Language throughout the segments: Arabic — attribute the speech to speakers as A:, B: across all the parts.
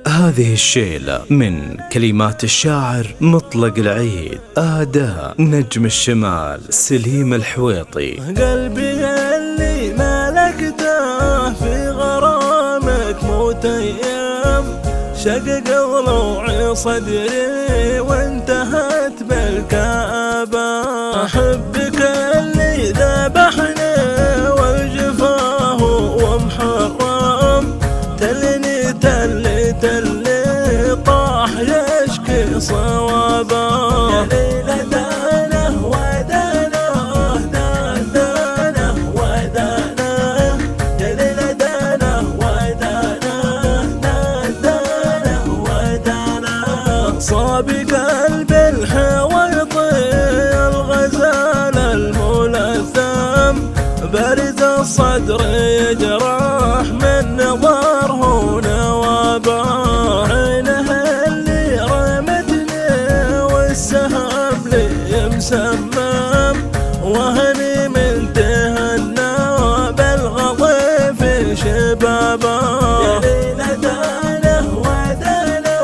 A: هذه الشيلة من كلمات الشاعر مطلق العيد، أهداها نجم الشمال سليم الحويطي.
B: قلبي اللي ملكته في غرامك موت أيام، شقق ضلوعي صدري وانتهت بالكآبة. أحبك اللي ذبحني والجفاه ومحرم، تلني تلي تلي طاح يشكي صوابه. يا ليلة دانه ودانه دانه ودانه، يا ليلة دانه ودانه دانه ودانه. صابي قلب الحويطي الغزال الملثم، بارز الصدر يجرح من نظره ونوابه. عينه اللي رمتني والسهم لي مسمم، وهني من تهنى بالغضي في شبابه. يا ليلة دانه ودانه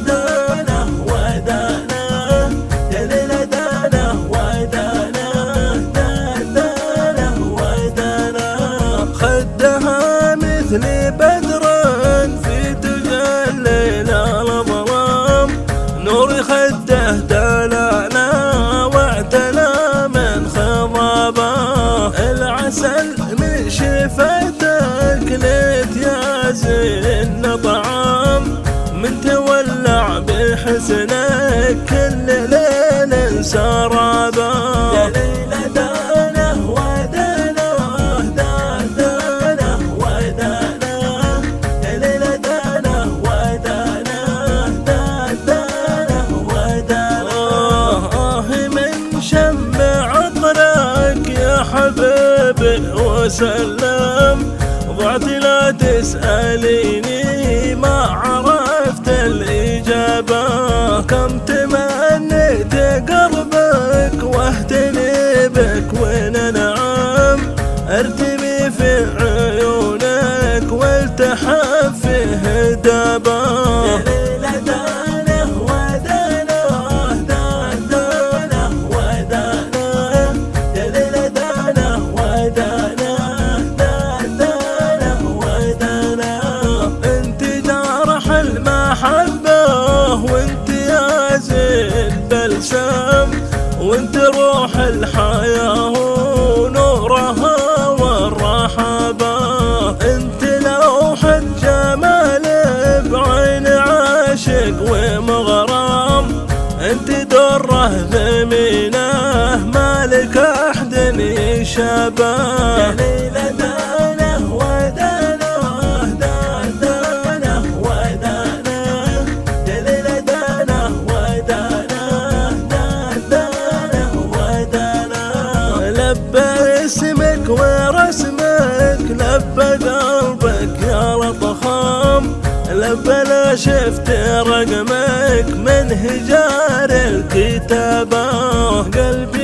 B: دانه ودانه، يا ليلة دانه ودانه دانه ودانه. خدها مثل بدر في تجلي الظلام، نور خده دلانا واعتلى من خضابه. العسل من شفتك ليت يا زين طعام، من تولع بحسنك كل ليل سرابه. يا ليلة دانه ودانه دانه ودانه، يا ليلة دانه ودانه دانه ودانه. من شم عطرك يا حبيبي وسلم، ضعت لا تسأليني ما عرفت الإجابة. كم تمنيت قربك واهتني بك وننعم، ارتمي في عيونك والتحف في هدابه. يا ليلة دانه ودانه دانه ودانه، يا ليلة دانه ودانه دانه ودانه. انت جرح المحبة وانت يا زين بلسم، وانت روح الحياة ونورها والرحابة. انت لوحة جمال بعين عاشق ومغرام، انت دره ثمينه مالك احد يشابه. يا ليلة دانه ودانه دانه ودانه، يا ليلة دانه ودانه دانه ودانه. لبى اسمك ورسمك، لبى قلبك يا لطخام، لبى لا شفت رقمك من هجار الكتابة. قلبي